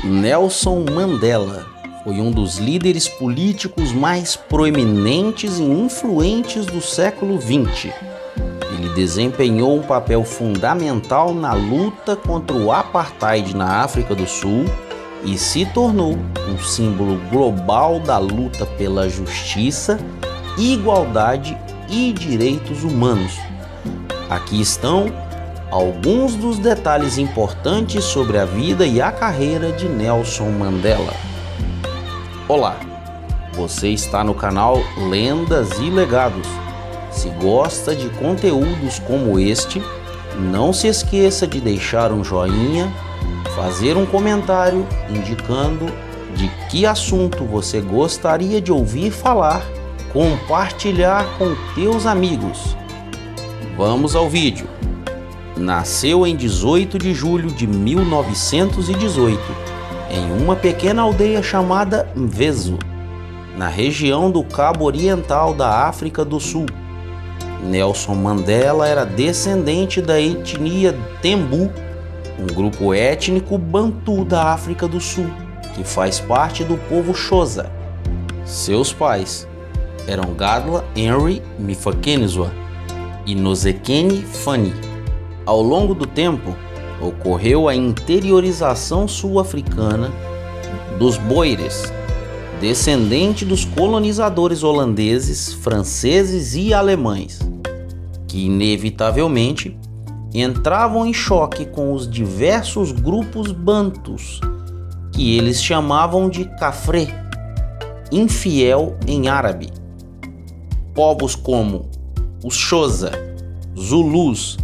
Nelson Mandela foi um dos líderes políticos mais proeminentes e influentes do século XX. Ele desempenhou um papel fundamental na luta contra o apartheid na África do Sul e se tornou um símbolo global da luta pela justiça, igualdade e direitos humanos. Aqui estão alguns dos detalhes importantes sobre a vida e a carreira de Nelson Mandela. Olá, você está no canal Lendas e Legados. Se gosta de conteúdos como este, não se esqueça de deixar um joinha, fazer um comentário indicando de que assunto você gostaria de ouvir falar, compartilhar com teus amigos. Vamos ao vídeo. Nasceu em 18 de julho de 1918, em uma pequena aldeia chamada Mvezo, na região do Cabo Oriental da África do Sul. Nelson Mandela era descendente da etnia Tembu, um grupo étnico bantu da África do Sul, que faz parte do povo Xhosa. Seus pais eram Gadla Henry Mfekenyzwa e Nozekeni Fanny. Ao longo do tempo, ocorreu a interiorização sul-africana dos Boeres, descendente dos colonizadores holandeses, franceses e alemães, que inevitavelmente entravam em choque com os diversos grupos bantus, que eles chamavam de Kafré, infiel em árabe. Povos como os Xhosa, Zulus,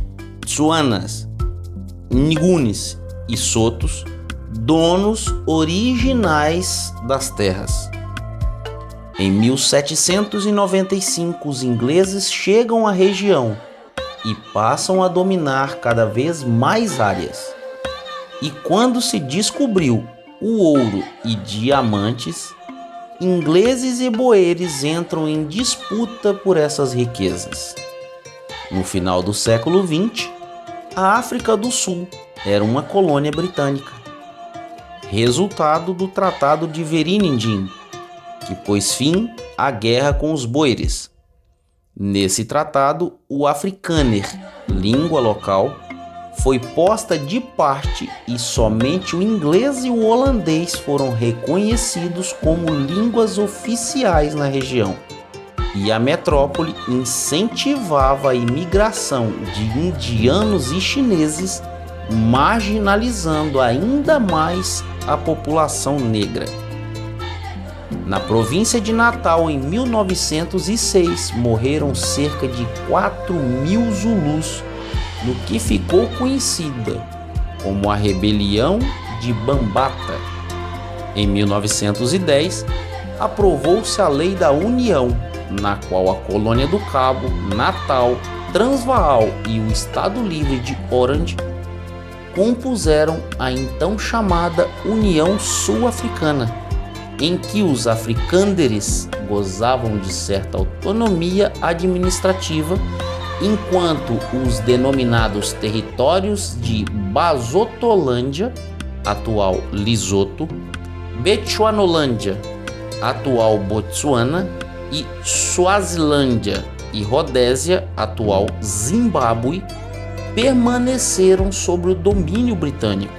Tswanas, Ngunis e Sotos, donos originais das terras. Em 1795, os ingleses chegam à região e passam a dominar cada vez mais áreas. E quando se descobriu o ouro e diamantes, ingleses e boeres entram em disputa por essas riquezas. No final do século XX, a África do Sul era uma colônia britânica, resultado do Tratado de Vereeniging, que pôs fim à guerra com os boeres. Nesse tratado, o Afrikaner, língua local, foi posta de parte e somente o inglês e o holandês foram reconhecidos como línguas oficiais na região. E a metrópole incentivava a imigração de indianos e chineses, marginalizando ainda mais a população negra. Na província de Natal, em 1906, morreram cerca de 4.000 Zulus, no que ficou conhecida como a Rebelião de Bambata. Em 1910, aprovou-se a Lei da União, na qual a Colônia do Cabo, Natal, Transvaal e o Estado Livre de Orange compuseram a então chamada União Sul-Africana, em que os africânderes gozavam de certa autonomia administrativa, enquanto os denominados territórios de Bazotolândia, atual Lesotho, Bechuanolândia, atual Botsuana, e Suazilândia e Rodésia, atual Zimbábue, permaneceram sob o domínio britânico.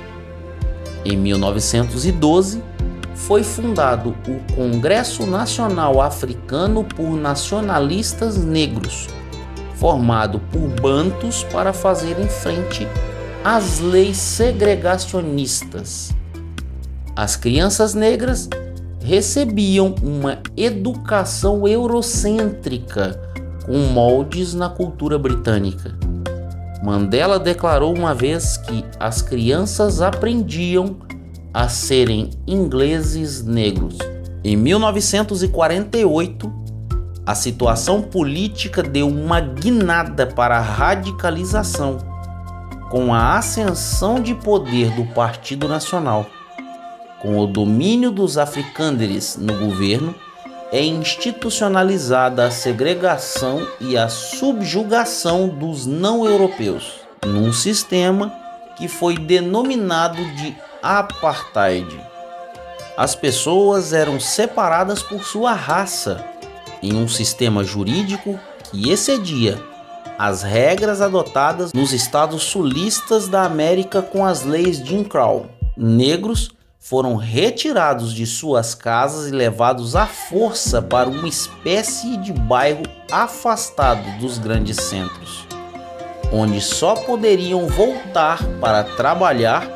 Em 1912, foi fundado o Congresso Nacional Africano por Nacionalistas Negros, formado por bantus para fazerem frente às leis segregacionistas. As crianças negras recebiam uma educação eurocêntrica com moldes na cultura britânica. Mandela declarou uma vez que as crianças aprendiam a serem ingleses negros. Em 1948, a situação política deu uma guinada para a radicalização, com a ascensão de poder do Partido Nacional. Com o domínio dos africânderes no governo, é institucionalizada a segregação e a subjugação dos não-europeus, num sistema que foi denominado de apartheid. As pessoas eram separadas por sua raça, em um sistema jurídico que excedia as regras adotadas nos estados sulistas da América com as leis Jim Crow. Negros foram retirados de suas casas e levados à força para uma espécie de bairro afastado dos grandes centros, onde só poderiam voltar para trabalhar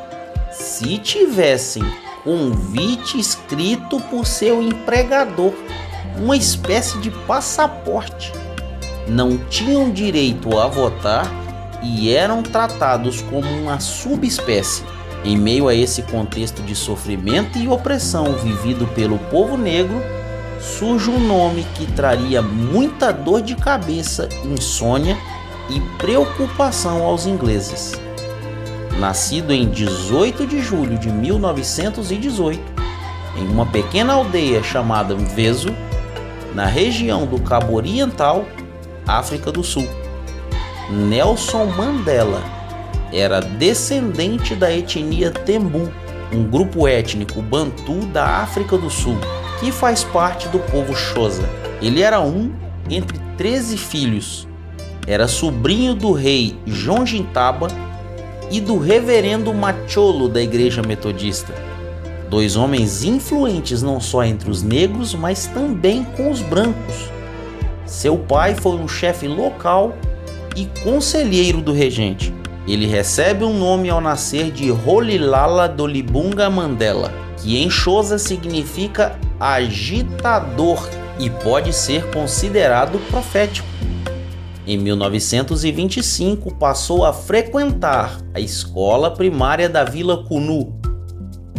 se tivessem convite escrito por seu empregador, uma espécie de passaporte. Não tinham direito a votar e eram tratados como uma subespécie. Em meio a esse contexto de sofrimento e opressão vivido pelo povo negro, surge um nome que traria muita dor de cabeça, insônia e preocupação aos ingleses. Nascido em 18 de julho de 1918, em uma pequena aldeia chamada Mvezo, na região do Cabo Oriental, África do Sul, Nelson Mandela era descendente da etnia Tembu, um grupo étnico bantu da África do Sul, que faz parte do povo Xhosa. Ele era um entre 13 filhos. Era sobrinho do rei Jonjintaba e do reverendo Macholo da Igreja Metodista. Dois homens influentes não só entre os negros, mas também com os brancos. Seu pai foi um chefe local e conselheiro do regente. Ele recebe um nome ao nascer de Rolihlahla Dolibunga Mandela, que em Xhosa significa agitador e pode ser considerado profético. Em 1925, passou a frequentar a escola primária da Vila Kunu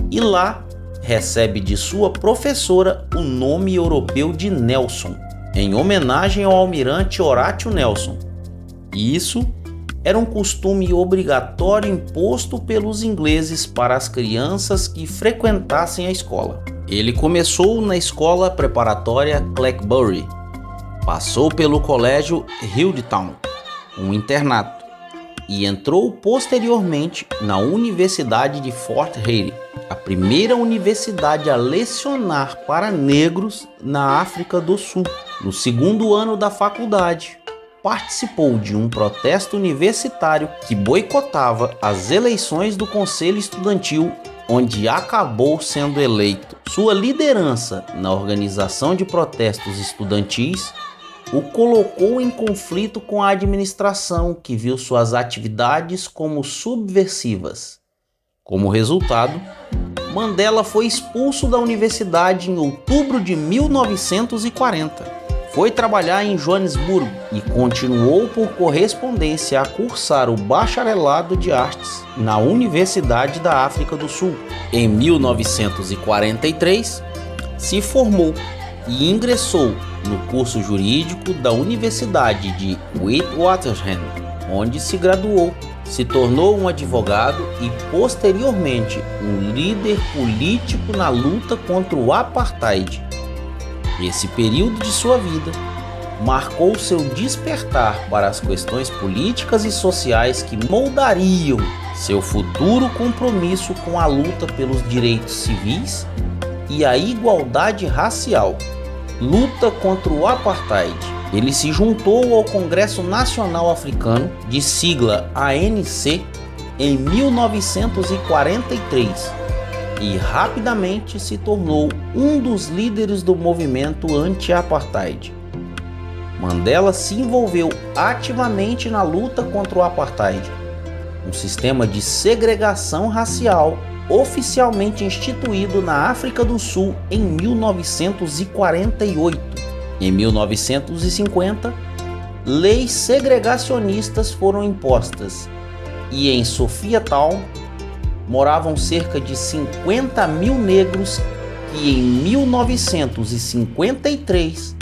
e lá recebe de sua professora o nome europeu de Nelson, em homenagem ao almirante Horatio Nelson. Isso era um costume obrigatório imposto pelos ingleses para as crianças que frequentassem a escola. Ele começou na escola preparatória Clackbury, passou pelo colégio Hildetown, um internato, e entrou posteriormente na Universidade de Fort Hare, a primeira universidade a lecionar para negros na África do Sul. No segundo ano da faculdade, participou de um protesto universitário que boicotava as eleições do Conselho Estudantil, onde acabou sendo eleito. Sua liderança na organização de protestos estudantis o colocou em conflito com a administração, que viu suas atividades como subversivas. Como resultado, Mandela foi expulso da universidade em outubro de 1940. Foi trabalhar em Joanesburgo e continuou por correspondência a cursar o bacharelado de artes na Universidade da África do Sul. Em 1943, se formou e ingressou no curso jurídico da Universidade de Witwatersrand, onde se graduou. Se tornou um advogado e, posteriormente, um líder político na luta contra o apartheid. Esse período de sua vida marcou seu despertar para as questões políticas e sociais que moldariam seu futuro compromisso com a luta pelos direitos civis e a igualdade racial. Luta contra o apartheid. Ele se juntou ao Congresso Nacional Africano, de sigla ANC, em 1943 e rapidamente se tornou um dos líderes do movimento anti-apartheid. Mandela se envolveu ativamente na luta contra o apartheid, um sistema de segregação racial oficialmente instituído na África do Sul em 1948. Em 1950, leis segregacionistas foram impostas e em Sophiatown moravam cerca de 50 mil negros que em 1953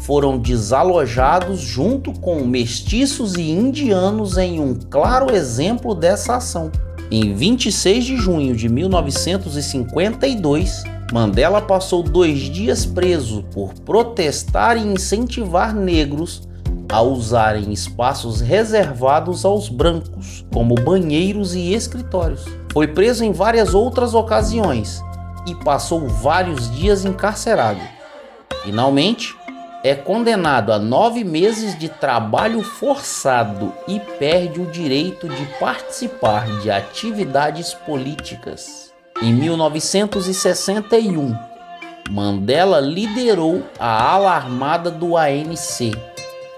foram desalojados junto com mestiços e indianos em um claro exemplo dessa ação. Em 26 de junho de 1952, Mandela passou 2 dias preso por protestar e incentivar negros a usarem espaços reservados aos brancos, como banheiros e escritórios. Foi preso em várias outras ocasiões e passou vários dias encarcerado. Finalmente, é condenado a 9 meses de trabalho forçado e perde o direito de participar de atividades políticas. Em 1961, Mandela liderou a ala armada do ANC,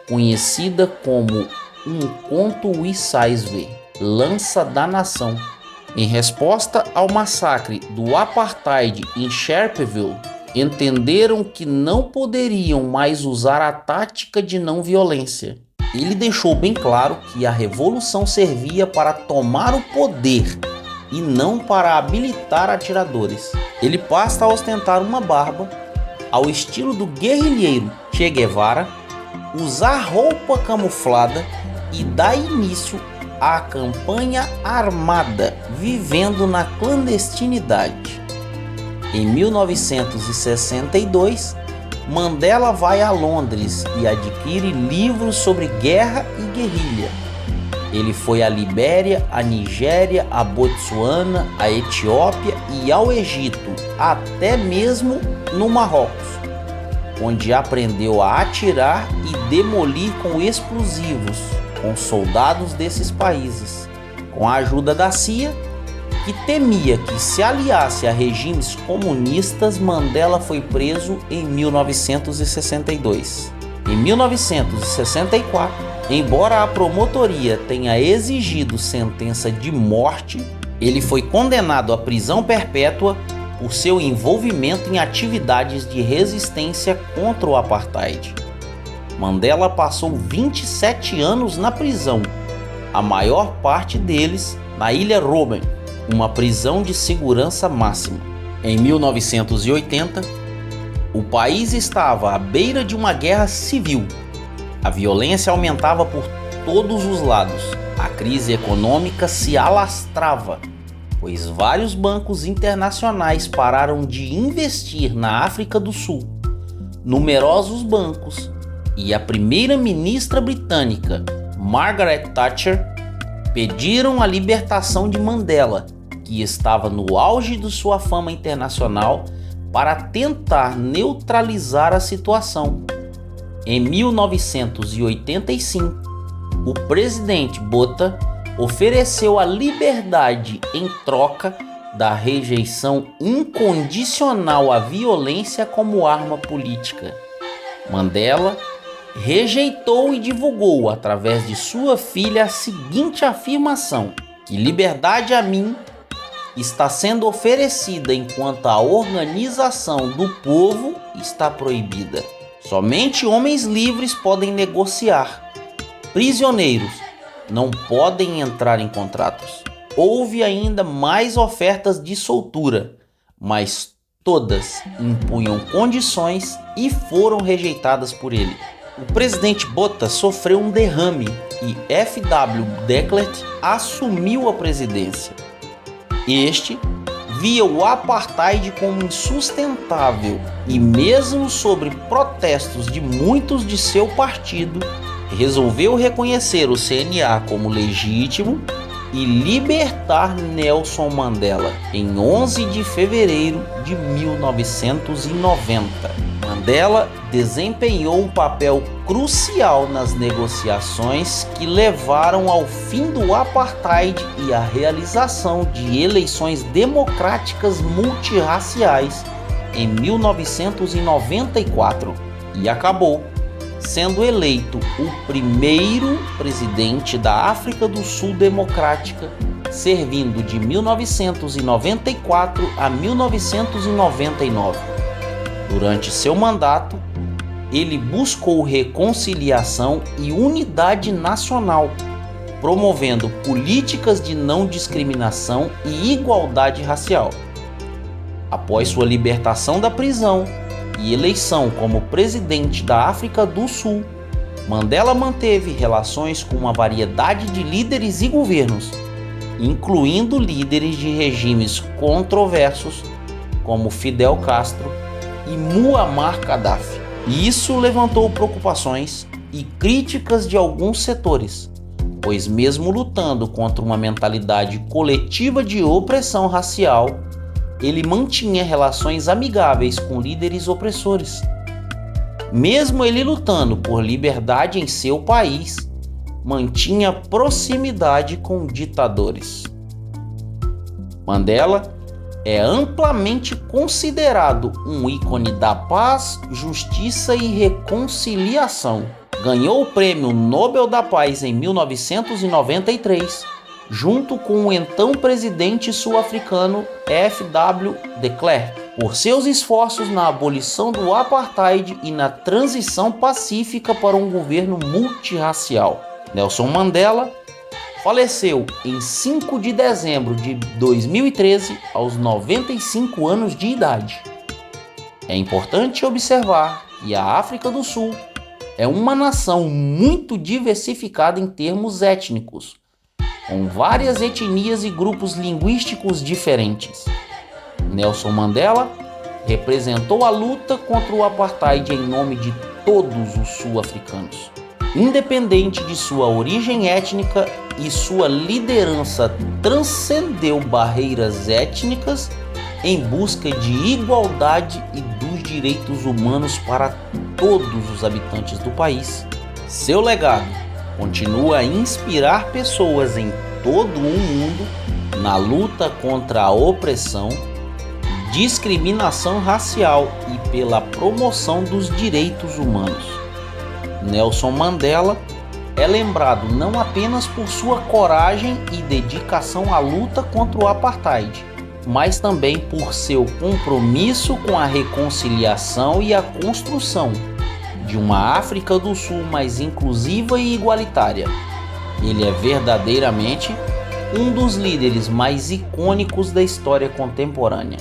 conhecida como Umkhonto we Sizwe, Lança da Nação. Em resposta ao massacre do apartheid em Sharpeville, entenderam que não poderiam mais usar a tática de não violência. Ele deixou bem claro que a revolução servia para tomar o poder e não para habilitar atiradores. Ele passa a ostentar uma barba, ao estilo do guerrilheiro Che Guevara, usar roupa camuflada e dar início à campanha armada, vivendo na clandestinidade. Em 1962, Mandela vai a Londres e adquire livros sobre guerra e guerrilha. Ele foi à Libéria, à Nigéria, à Botsuana, à Etiópia e ao Egito, até mesmo no Marrocos, onde aprendeu a atirar e demolir com explosivos com soldados desses países. Com a ajuda da CIA, que temia que se aliasse a regimes comunistas, Mandela foi preso em 1962. Em 1964, embora a promotoria tenha exigido sentença de morte, ele foi condenado à prisão perpétua por seu envolvimento em atividades de resistência contra o apartheid. Mandela passou 27 anos na prisão, a maior parte deles na Ilha Robben, uma prisão de segurança máxima. Em 1980, o país estava à beira de uma guerra civil. A violência aumentava por todos os lados. A crise econômica se alastrava, pois vários bancos internacionais pararam de investir na África do Sul. Numerosos bancos e a primeira-ministra britânica, Margaret Thatcher, pediram a libertação de Mandela, que estava no auge de sua fama internacional, para tentar neutralizar a situação. Em 1985, o presidente Botha ofereceu a liberdade em troca da rejeição incondicional à violência como arma política. Mandela rejeitou e divulgou através de sua filha a seguinte afirmação: que liberdade a mim está sendo oferecida enquanto a organização do povo está proibida. Somente homens livres podem negociar. Prisioneiros não podem entrar em contratos. Houve ainda mais ofertas de soltura, mas todas impunham condições e foram rejeitadas por ele. O presidente Botha sofreu um derrame e F.W. de Klerk assumiu a presidência. Este via o apartheid como insustentável e, mesmo sobre protestos de muitos de seu partido, resolveu reconhecer o CNA como legítimo e libertar Nelson Mandela em 11 de fevereiro de 1990. Mandela desempenhou um papel crucial nas negociações que levaram ao fim do apartheid e à realização de eleições democráticas multirraciais em 1994 e acabou sendo eleito o primeiro presidente da África do Sul democrática, servindo de 1994 a 1999. Durante seu mandato, ele buscou reconciliação e unidade nacional, promovendo políticas de não discriminação e igualdade racial. Após sua libertação da prisão e eleição como presidente da África do Sul, Mandela manteve relações com uma variedade de líderes e governos, incluindo líderes de regimes controversos como Fidel Castro e Muammar Gaddafi. Isso levantou preocupações e críticas de alguns setores, pois mesmo lutando contra uma mentalidade coletiva de opressão racial, ele mantinha relações amigáveis com líderes opressores. Mesmo ele lutando por liberdade em seu país, mantinha proximidade com ditadores. Mandela é amplamente considerado um ícone da paz, justiça e reconciliação. Ganhou o Prêmio Nobel da Paz em 1993, junto com o então presidente sul-africano F.W. de Klerk, por seus esforços na abolição do apartheid e na transição pacífica para um governo multirracial. Nelson Mandela faleceu em 5 de dezembro de 2013, aos 95 anos de idade. É importante observar que a África do Sul é uma nação muito diversificada em termos étnicos, com várias etnias e grupos linguísticos diferentes. Nelson Mandela representou a luta contra o apartheid em nome de todos os sul-africanos. Independente de sua origem étnica, e sua liderança transcendeu barreiras étnicas em busca de igualdade e dos direitos humanos para todos os habitantes do país. Seu legado continua a inspirar pessoas em todo o mundo na luta contra a opressão, discriminação racial e pela promoção dos direitos humanos. Nelson Mandela é lembrado não apenas por sua coragem e dedicação à luta contra o apartheid, mas também por seu compromisso com a reconciliação e a construção de uma África do Sul mais inclusiva e igualitária. Ele é verdadeiramente um dos líderes mais icônicos da história contemporânea.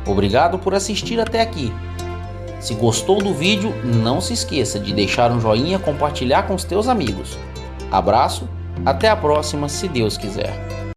Obrigado por assistir até aqui. Se gostou do vídeo, não se esqueça de deixar um joinha e compartilhar com os teus amigos. Abraço, até a próxima, se Deus quiser.